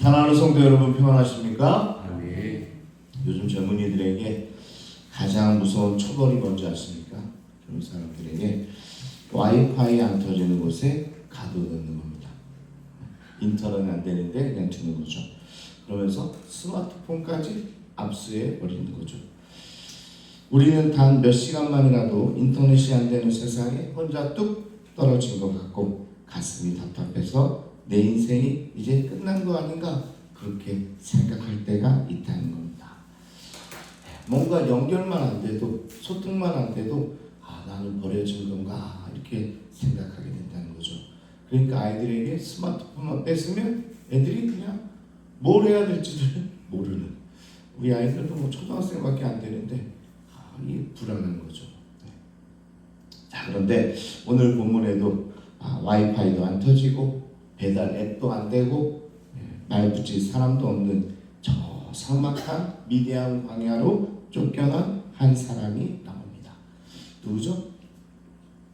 사랑하는 성도 여러분, 평안하십니까? 아멘. 요즘 젊은이들에게 가장 무서운 처벌이 뭔지 아십니까? 젊은 사람들에게 와이파이 안 터지는 곳에 가둬놓는 겁니다. 인터넷 안 되는데 그냥 두는 거죠. 그러면서 스마트폰까지 압수해 버리는 거죠. 우리는 단 몇 시간만이라도 인터넷이 안 되는 세상에 혼자 뚝 떨어진 것 같고 가슴이 답답해서 내 인생이 이제 끝난 거 아닌가 그렇게 생각할 때가 있다는 겁니다. 뭔가 연결만 안 돼도 소통만 안 돼도 나는 버려진 건가 이렇게 생각하게 된다는 거죠. 그러니까 아이들에게 스마트폰만 뺏으면 애들이 그냥 뭘 해야 될지를 모르는, 우리 아이들도 뭐 초등학생밖에 안 되는데 이게 불안한 거죠. 자, 그런데 오늘 본문에도 와이파이도 안 터지고 배달 앱도 안 되고 말 붙일 사람도 없는 저 삭막한 미디안 광야로 쫓겨난 한 사람이 나옵니다. 누구죠?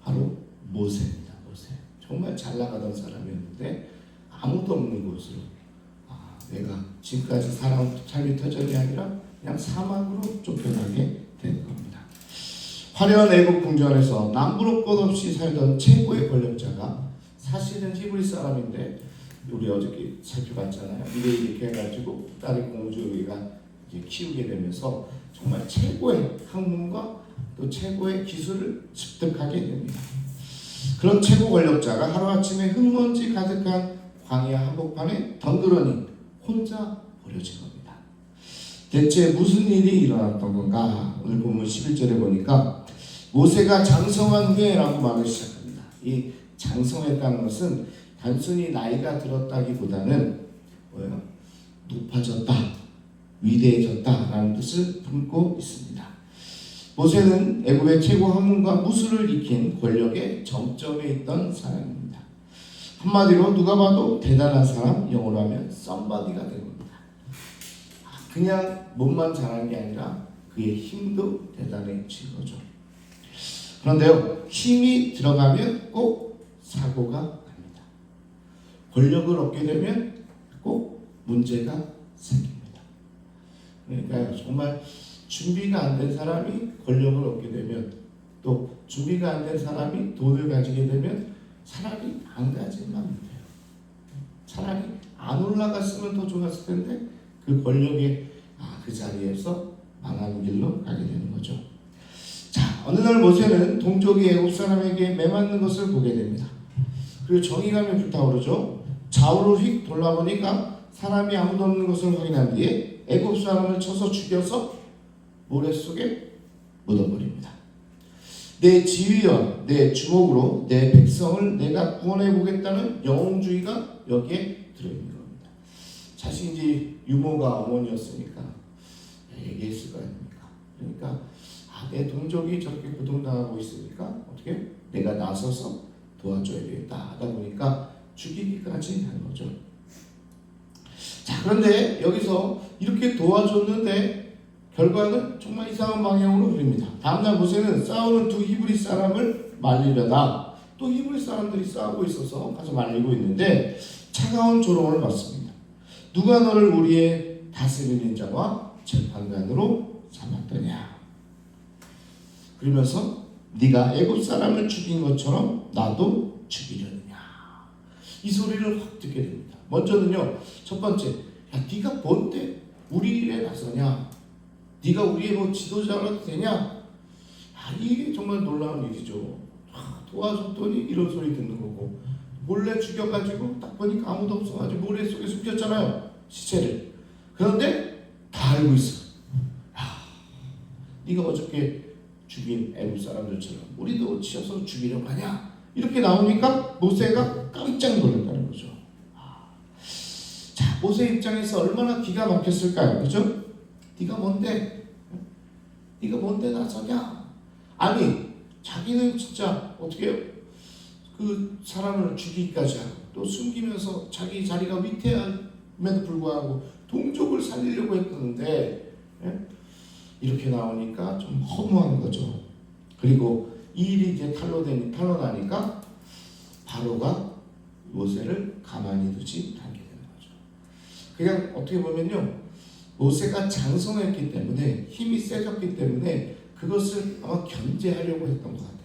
바로 모세입니다. 모세. 정말 잘 나가던 사람이었는데 아무도 없는 곳으로 내가 지금까지 살아온 삶이 터전이 아니라 그냥 사막으로 쫓겨나게 된 겁니다. 화려한 애국 궁전에서 남부로 것 없이 살던 최고의 권력자가 사실은 히브리 사람인데 우리 어저께 살펴봤잖아요. 미래 이렇게 해가지고 딸의 공주가 이제 키우게 되면서 정말 최고의 학문과 또 최고의 기술을 습득하게 됩니다. 그런 최고 권력자가 하루아침에 흙먼지 가득한 광야 한복판에 덩그러니 혼자 버려진 겁니다. 대체 무슨 일이 일어났던 건가? 오늘 본문 11절에 보니까 모세가 장성한 후에라고 말을 시작합니다. 이 장성했다는 것은 단순히 나이가 들었다기보다는 뭐예요? 높아졌다, 위대해졌다라는 뜻을 품고 있습니다. 모세는 애굽의 최고 학문과 무술을 익힌 권력의 정점에 있던 사람입니다. 한마디로 누가 봐도 대단한 사람, 영어로 하면 somebody가 된 겁니다. 그냥 몸만 잘한 게 아니라 그의 힘도 대단해진 거죠. 그런데요, 힘이 들어가면 꼭 사고가 납니다. 권력을 얻게 되면 꼭 문제가 생깁니다. 그러니까 정말 준비가 안 된 사람이 권력을 얻게 되면, 또 준비가 안 된 사람이 돈을 가지게 되면 차라리 안 가지만 못해요. 차라리 안 올라갔으면 더 좋았을 텐데 그 권력의 그 자리에서 망하는 길로 가게 되는 거죠. 자, 어느 날 모세는 동족이 애굽 사람에게 매맞는 것을 보게 됩니다. 그리고 정의감이 불타오르죠. 좌우로 휙 돌아보니까 사람이 아무도 없는 것을 확인한 뒤에 애굽 사람을 쳐서 죽여서 모래 속에 묻어버립니다. 내 지위와 내 주먹으로 내 백성을 내가 구원해 보겠다는 영웅주의가 여기에 들어있는 겁니다. 자신이 이제 유모가 어머니였으니까 얘기했을 거 아닙니까? 그러니까 내 동족이 저렇게 고통당하고 있으니까 어떻게 내가 나서서 도와줘야 되겠다 하다 보니까 죽이기까지 한 거죠. 자, 그런데 여기서 이렇게 도와줬는데 결과는 정말 이상한 방향으로 흐릅니다. 다음날 모세는 싸우는 두 히브리 사람을 말리려다 또 히브리 사람들이 싸우고 있어서 가서 말리고 있는데 차가운 조롱을 받습니다. 누가 너를 우리의 다스리는 자와 재판관으로 삼았더냐? 그러면서 네가 애굽 사람을 죽인 것처럼 나도 죽이려느냐? 이 소리를 확 듣게 됩니다. 먼저는요, 첫 번째, 야, 네가 뭔데 우리 일에 나서냐? 네가 우리의 뭐 지도자라도 되냐? 이게 정말 놀라운 일이죠. 도와줬더니 이런 소리 듣는 거고, 몰래 죽여가지고 딱 보니까 아무도 없어가지고 모래 속에 숨겼잖아요, 시체를. 그런데 다 알고 있어. 네가 어저께 죽인 애굽 사람들처럼 우리도 치어서 죽이려고 하냐? 이렇게 나오니까 모세가 깜짝 놀랐다는 거죠. 자, 모세 입장에서 얼마나 기가 막혔을까요? 그죠? 네가 뭔데? 네가 뭔데 나서냐? 아니, 자기는 진짜 어떻게 그 사람을 죽이기까지 하고 또 숨기면서 자기 자리가 위태함에도 불구하고 동족을 살리려고 했는데 이렇게 나오니까 좀 허무한 거죠. 그리고 이 일이 이제 탄로나니까 바로가 모세를 가만히 두지 않게 되는 거죠. 그냥 어떻게 보면요, 모세가 장성했기 때문에, 힘이 세졌기 때문에 그것을 아마 견제하려고 했던 것 같아요.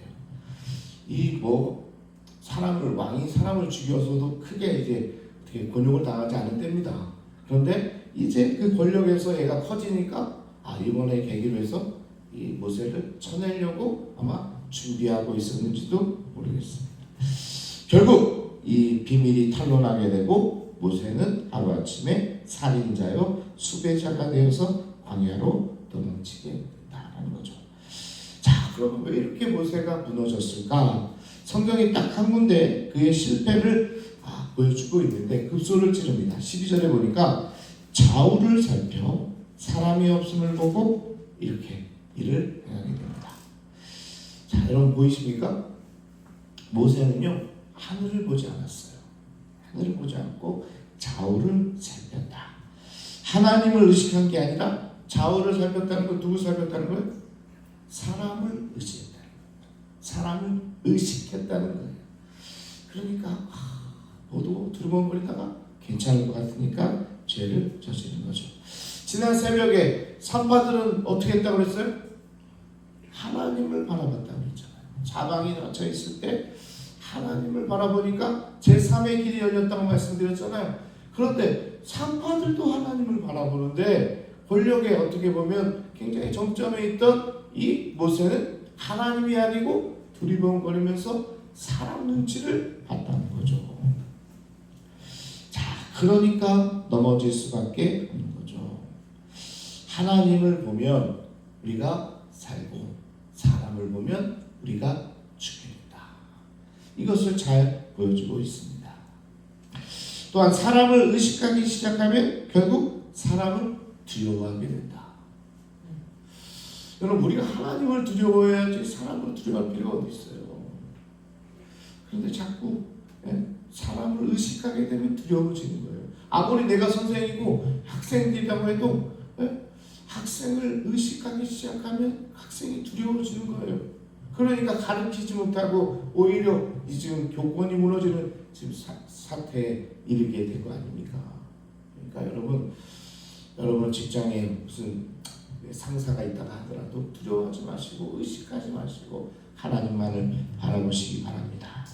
이 왕이 사람을 죽여서도 크게 이제 어떻게 곤욕을 당하지 않은 때입니다. 그런데 이제 그 권력에서 얘가 커지니까 이번에 계기로 해서 이 모세를 쳐내려고 아마 준비하고 있었는지도 모르겠습니다. 결국 이 비밀이 탄로나게 되고 모세는 하루아침에 살인자요 수배자가 되어서 광야로 도망치게 된다는 거죠. 자, 그러면 왜 이렇게 모세가 무너졌을까? 성경이 딱 한 군데 그의 실패를 보여주고 있는데 급소를 찌릅니다. 12절에 보니까 좌우를 살펴 사람이 없음을 보고 이렇게 일을 행하게 됩니다. 자, 여러분 보이십니까? 모세는요, 하늘을 보지 않았어요. 하늘을 보지 않고 좌우를 살폈다. 하나님을 의식한 게 아니라 좌우를 살폈다는 건 누구 살폈다는 거예요? 사람을 의식했다는 거예요. 사람을 의식했다는 거예요. 그러니까 모두 두루번거리다가 괜찮을 것 같으니까 죄를 저지른 거죠. 지난 새벽에 산파들은 어떻게 했다고 그랬어요? 하나님을 바라봤다고 그랬잖아요. 사방이 닫혀 있을 때 하나님을 바라보니까 제3의 길이 열렸다고 말씀드렸잖아요. 그런데 산파들도 하나님을 바라보는데 권력에 어떻게 보면 굉장히 정점에 있던 이 모세는 하나님이 아니고 두리번거리면서 사람 눈치를 봤다는 거죠. 자, 그러니까 넘어질 수밖에 없는 거죠. 하나님을 보면 우리가 살고 사람을 보면 우리가 죽게 된다. 이것을 잘 보여주고 있습니다. 또한 사람을 의식하기 시작하면 결국 사람을 두려워하게 된다. 여러분, 우리가 하나님을 두려워해야지 사람을 두려워할 필요가 어디 있어요. 그런데 자꾸 사람을 의식하게 되면 두려워지는 거예요. 아무리 내가 선생이고 학생들이라고 해도 학생을 의식하기 시작하면 학생이 두려워지는 거예요. 그러니까 가르치지 못하고 오히려 지금 교권이 무너지는 지금 사태에 이르게 된 거 아닙니까? 그러니까 여러분 직장에 무슨 상사가 있다가 하더라도 두려워하지 마시고 의식하지 마시고 하나님만을 바라보시기 바랍니다.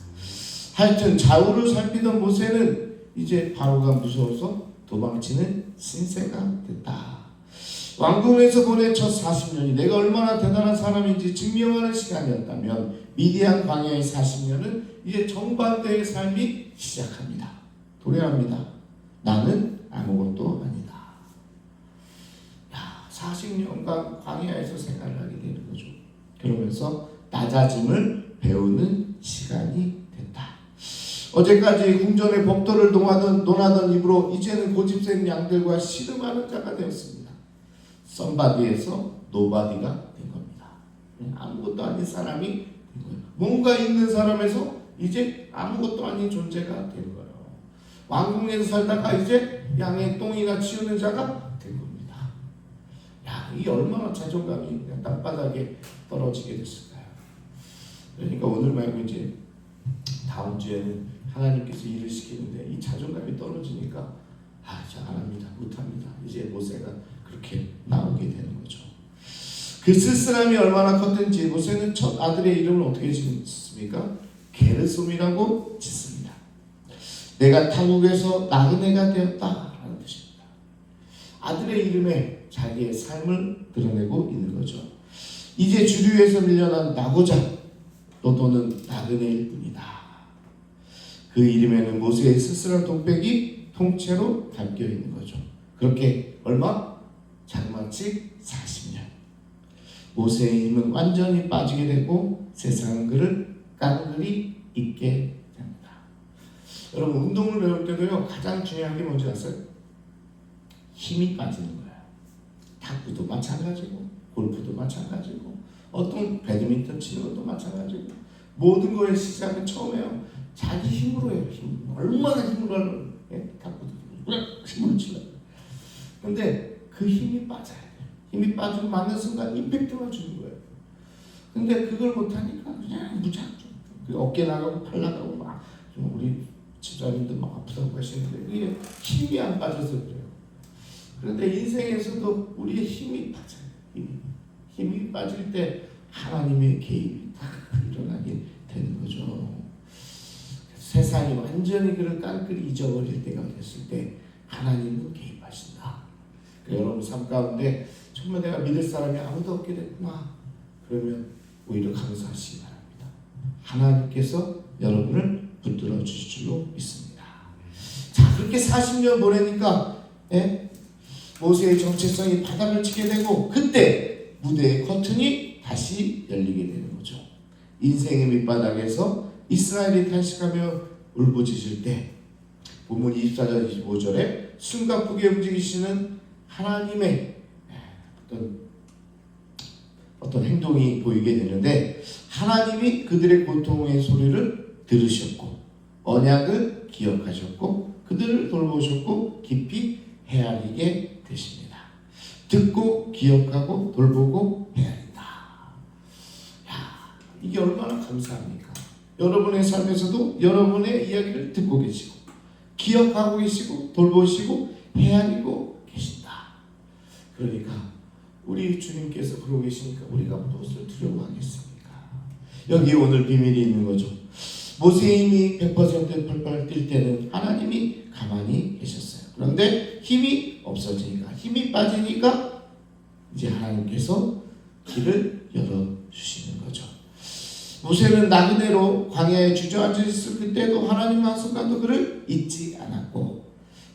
하여튼 좌우를 살피던 모세는 이제 바로가 무서워서 도망치는 신세가 됐다. 왕궁에서 보낸 첫 40년이 내가 얼마나 대단한 사람인지 증명하는 시간이었다면 미디안 광야의 40년은 이제 정반대의 삶이 시작합니다. 도래합니다. 나는 아무것도 아니다. 40년간 광야에서 생활을 하게 되는 거죠. 그러면서 낮아짐을 배우는 시간이 됐다. 어제까지 궁전의 법도를 논하던 입으로 이제는 고집센 양들과 씨름하는 자가 되었습니다. 썸바디에서 노바디가 된 겁니다. 아무것도 아닌 사람이 된 거예요. 뭔가 있는 사람에서 이제 아무것도 아닌 존재가 된 거예요. 왕궁에서 살다가 이제 양의 똥이나 치우는 자가 된 겁니다. 이 얼마나 자존감이 그냥 땅바닥에 떨어지게 됐을까요? 그러니까 오늘 말고 이제 다음 주에는 하나님께서 일을 시키는데 이 자존감이 떨어지니까 저 안 합니다. 못합니다. 이제 모세가 그렇게 나오게 되는 거죠. 그 쓸쓸함이 얼마나 컸든지 모세는 첫 아들의 이름을 어떻게 짓습니까? 게르솜이라고 짓습니다. 내가 타국에서 나그네가 되었다라는 뜻입니다. 아들의 이름에 자기의 삶을 드러내고 있는 거죠. 이제 주류에서 밀려난 나고자 너도는 나그네일 뿐이다. 그 이름에는 모세의 쓸쓸한 독백이 통째로 담겨 있는 거죠. 그렇게 얼마? 장마치 40년. 모세의 힘은 완전히 빠지게 되고 세상은 그를 깡그리 있게 됩니다. 여러분, 운동을 배울 때도요, 가장 중요한 게 뭔지 아세요? 힘이 빠지는 거예요. 탁구도 마찬가지고 골프도 마찬가지고 어떤 배드민턴 치는 것도 마찬가지고 모든 거의 시작은 처음에요. 자기 힘으로 해요. 얼마나 힘으로 하는 탁구도 힘으로 치려고. 근데 그 힘이 빠져야 돼요. 힘이 빠지고 맞는 순간 임팩트만 주는 거예요. 근데 그걸 못하니까 그냥 무작정 어깨 나가고 팔 나가고 막 우리 집사님도 막 아프다고 하시는데 그게 힘이 안 빠져서 그래요. 그런데 인생에서도 우리의 힘이 빠져요. 힘이 빠질 때 하나님의 개입이 다 일어나게 되는 거죠. 세상이 완전히 그를 깡그리 잊어버릴 때가 됐을 때 하나님은 개입하신다. 그러니까 여러분 삶 가운데 정말 내가 믿을 사람이 아무도 없게 됐구나. 그러면 오히려 감사하시기 바랍니다. 하나님께서 여러분을 붙들어 주실 줄로 믿습니다. 자, 그렇게 40년 보내니까 모세의 정체성이 바닥을 치게 되고 그때 무대의 커튼이 다시 열리게 되는 거죠. 인생의 밑바닥에서 이스라엘이 탄식하며 울부짖을 때 본문 24절 25절에 숨가쁘게 움직이시는 하나님의 어떤 행동이 보이게 되는데 하나님이 그들의 고통의 소리를 들으셨고 언약을 기억하셨고 그들을 돌보셨고 깊이 헤아리게 되십니다. 듣고 기억하고 돌보고 헤아린다. 이게 얼마나 감사합니까? 여러분의 삶에서도 여러분의 이야기를 듣고 계시고 기억하고 계시고 돌보시고 헤아리고 계신다. 그러니까 우리 주님께서 그러고 계시니까 우리가 무엇을 두려워하겠습니까? 여기 오늘 비밀이 있는 거죠. 모세의 힘이 100% 펄펄 뛸 때는 하나님이 가만히 계셨어요. 그런데 힘이 없어지니까 힘이 빠지니까 이제 하나님께서 길을 열어주시는 거죠. 모세는 나그네로 광야에 주저앉아 있을 그때도 하나님 한순간도 그를 잊지 않았고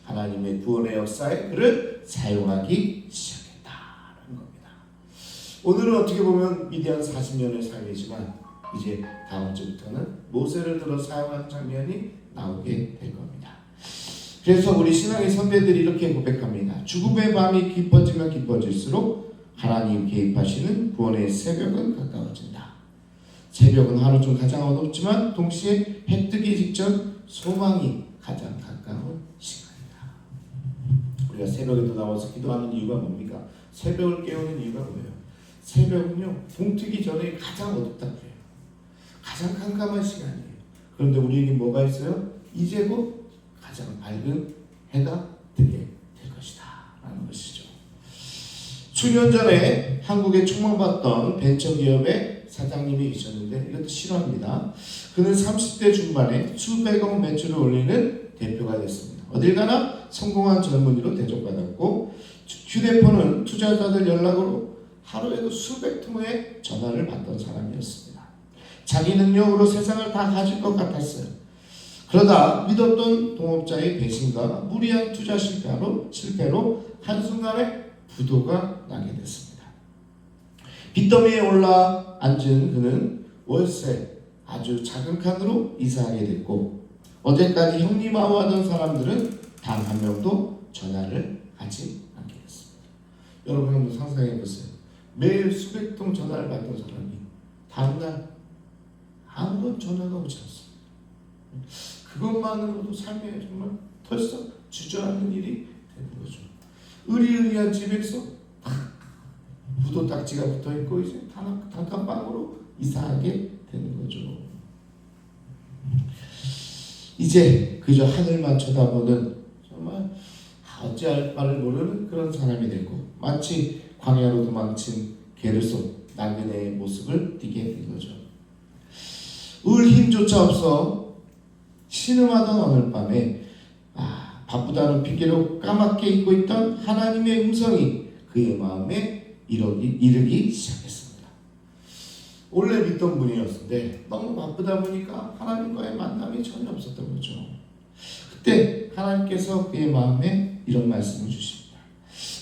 하나님의 구원의 역사에 그를 사용하기 시작했다는 겁니다. 오늘은 어떻게 보면 위대한 40년의 삶이지만 이제 다음 주부터는 모세를 들어 사용하는 장면이 나오게 될 겁니다. 그래서 우리 신앙의 선배들이 이렇게 고백합니다. 죽음의 밤이 깊어지면 깊어질수록 하나님 개입하시는 구원의 새벽은 가까워진다. 새벽은 하루 중 가장 어둡지만 동시에 해 뜨기 직전 소망이 가장 가까운 시간이다. 우리가 새벽에도 나와서 기도하는 이유가 뭡니까? 새벽을 깨우는 이유가 뭐예요? 새벽은요 동트기 전에 가장 어둡다고 해요. 가장 캄캄한 시간이에요. 그런데 우리에게 뭐가 있어요? 이제 곧 가장 밝은 해가 뜨게 될 것이다 라는 것이죠. 수년 전에 한국에 총망받던 벤처기업의 사장님이 계셨는데 이것도 싫어합니다. 그는 30대 중반에 수백억 매출을 올리는 대표가 됐습니다. 어딜 가나 성공한 젊은이로 대접받았고 휴대폰은 투자자들 연락으로 하루에도 수백 통의 전화를 받던 사람이었습니다. 자기 능력으로 세상을 다 가질 것 같았어요. 그러다 믿었던 동업자의 배신과 무리한 투자 실패로 한순간에 부도가 나게 됐습니다. 빚더미에 올라 앉은 그는 월세 아주 작은 칸으로 이사하게 됐고 어제까지 형님아우하던 사람들은 단 한 명도 전화를 하지 않게 됐습니다. 여러분 한번 상상해 보세요. 매일 수백 통 전화를 받던 사람이 다음날 아무런 전화가 오지 않습니다. 그것만으로도 삶에 정말 털썩 주저앉는 일이 되는 거죠. 의리의리한 집에서 부도 딱지가 붙어있고 이제 단칸방으로 이사하게 되는 거죠. 이제 그저 하늘만 쳐다보는 정말 어찌할 바를 모르는 그런 사람이 되고 마치 광야로 도망친 게르손 나그네의 모습을 띠게 된 거죠. 울 힘조차 없어 신음하던 어느 밤에 바쁘다는 핑계로 까맣게 잊고 있던 하나님의 음성이 그의 마음에 이르기 시작했습니다. 원래 믿던 분이었는데 너무 바쁘다 보니까 하나님과의 만남이 전혀 없었던 거죠. 그때 하나님께서 그의 마음에 이런 말씀을 주십니다.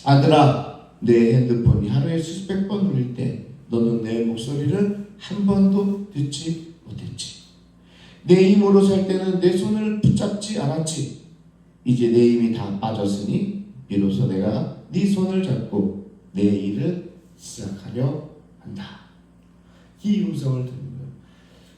아들아, 내 핸드폰이 하루에 수백 번 울릴 때 너는 내 목소리를 한 번도 듣지 못했지. 내 힘으로 살 때는 내 손을 붙잡지 않았지. 이제 내 힘이 다 빠졌으니 비로소 내가 네 손을 잡고 내 일을 시작하려 한다. 이 음성을 듣는 거예요.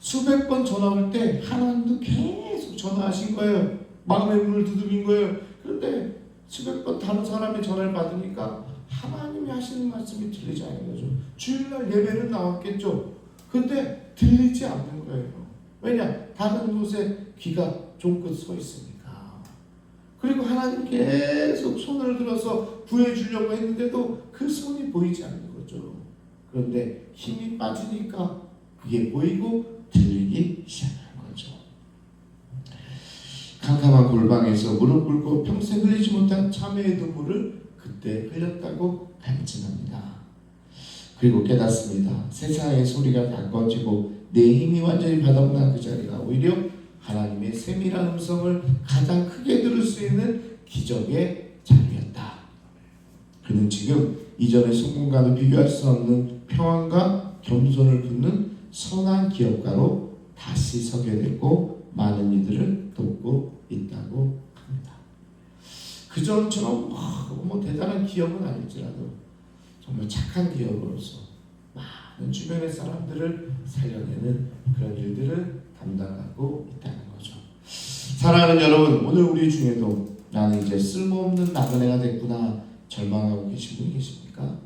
수백 번 전화 올 때 하나님도 계속 전화하신 거예요. 마음의 문을 두드린 거예요. 그런데 수백 번 다른 사람의 전화를 받으니까 하나님이 하시는 말씀이 들리지 않는 거죠. 주일날 예배는 나왔겠죠. 근데 들리지 않는 거예요. 왜냐? 다른 곳에 귀가 종끝 서 있습니까? 그리고 하나님 계속 손을 들어서 구해주려고 했는데도 그 손이 보이지 않는 거죠. 그런데 힘이 빠지니까 그게 보이고 들리기 시작하는 거죠. 캄캄한 골방에서 무릎 꿇고 평생 흘리지 못한 참회의 눈물을 그때 흘렸다고 간증합니다. 그리고 깨닫습니다. 세상의 소리가 다 꺼지고 내 힘이 완전히 바닥난 그 자리가 오히려 하나님의 세밀한 음성을 가장 크게 들을 수 있는 기적의 자리였다. 그는 지금 이전의 성공과는 비교할 수 없는 평안과 겸손을 품는 선한 기업가로 다시 서게 됐고 많은 이들을 돕고 있다고 합니다. 그전처럼 뭐 대단한 기업은 아닐지라도 정말 착한 기업으로서 많은 주변의 사람들을 살려내는 그런 일들을 담당하고 있다는 거죠. 사랑하는 여러분, 오늘 우리 중에도 나는 이제 쓸모없는 나그네가 됐구나 절망하고 계신 분이 계십니까?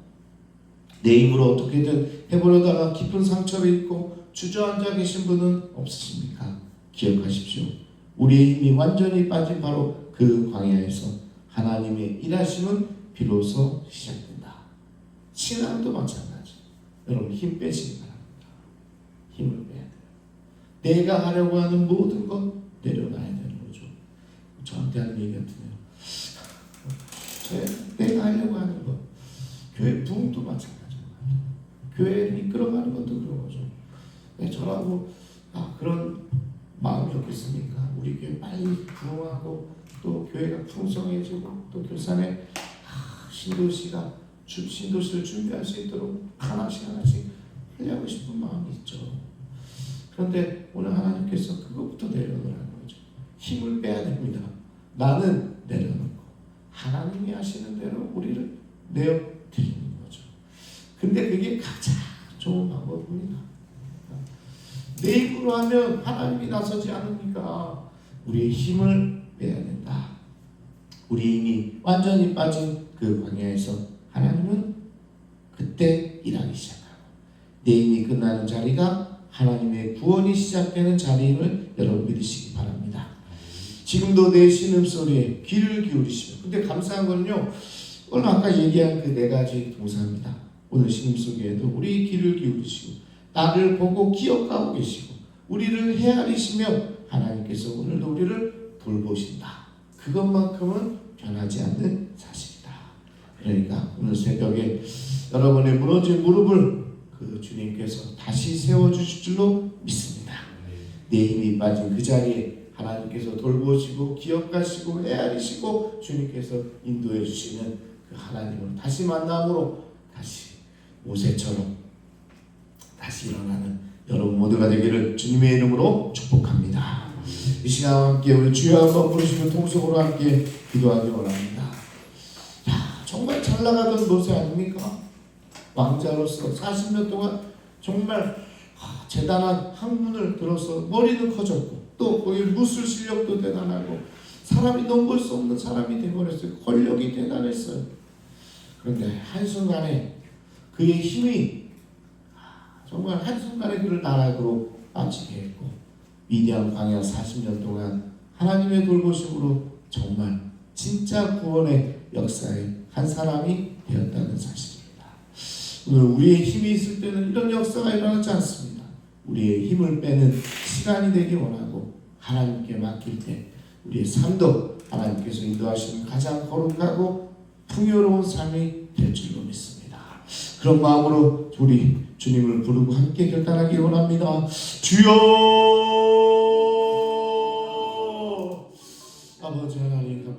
내 힘으로 어떻게든 해보려다가 깊은 상처를 입고 주저앉아 계신 분은 없으십니까? 기억하십시오. 우리의 힘이 완전히 빠진 바로 그 광야에서 하나님의 일하심은 비로소 시작된다. 신앙도 마찬가지. 여러분 힘 빼시기 바랍니다. 힘을 빼야 돼요. 내가 하려고 하는 모든 것 내려놔야 되는 거죠. 저한테 하는 얘기 같으네요. 내가 하려고 하는 것. 교회 부흥도 마찬가지고 교회를 이끌어가는 것도 그런 거죠. 저라고 그런 마음이 없겠습니까? 우리 교회 빨리 부흥하고 또 교회가 풍성해지고 또 교산에 신도시가 신도시를 준비할 수 있도록 하나씩 하려고 싶은 마음이 있죠. 그런데 오늘 하나님께서 그것부터 내려놓으라는 거죠. 힘을 빼야 됩니다. 나는 내려놓고 하나님이 하시는 대로 우리를 내어드리는 거죠. 근데 그게 가장 좋은 방법입니다. 내 입으로 하면 하나님이 나서지 않으니까 우리의 힘을 빼야 된다. 우리 힘이 완전히 빠진 그 광야에서 하나님은 그때 일하기 시작하고 내 힘이 끝나는 자리가 하나님의 구원이 시작되는 자리임을 여러분 믿으시기 바랍니다. 지금도 내 신음소리에 귀를 기울이시면, 근데 감사한 거는요, 오늘 아까 얘기한 그 네 가지 동사입니다. 오늘 신음소리에도 우리 귀를 기울이시고 나를 보고 기억하고 계시고 우리를 헤아리시며 하나님께서 오늘도 우리를 돌보신다. 그것만큼은 변하지 않는 사실입니다. 그러니까 오늘 새벽에 여러분의 무너진 무릎을 그 주님께서 다시 세워주실 줄로 믿습니다. 내 힘이 빠진 그 자리에 하나님께서 돌보시고 기억하시고 헤아리시고 주님께서 인도해 주시는 그 하나님을 다시 만남으로 다시 모세처럼 다시 일어나는 여러분 모두가 되기를 주님의 이름으로 축복합니다. 이 시간 함께 우리 주여 한번 부르시고 통성으로 함께 기도하기 원합니다. 정말 잘 나가던 모세 아닙니까? 왕자로서 40년 동안 정말 대단한 학문을 들어서 머리는 커졌고 또 거기 무술 실력도 대단하고 사람이 넘볼 수 없는 사람이 되어버렸어요. 권력이 대단했어요. 그런데 한순간에 그의 힘이 정말 한순간에 그를 나락으로 빠지게 했고 위대한 광야 40년 동안 하나님의 돌보심으로 정말 진짜 구원의 역사에 한 사람이 되었다는 사실입니다. 오늘 우리의 힘이 있을 때는 이런 역사가 일어나지 않습니다. 우리의 힘을 빼는 시간이 되기 원하고 하나님께 맡길 때 우리의 삶도 하나님께서 인도하시는 가장 거룩하고 풍요로운 삶이 될 줄로 믿습니다. 그런 마음으로 우리 주님을 부르고 함께 결단하기 원합니다. 주여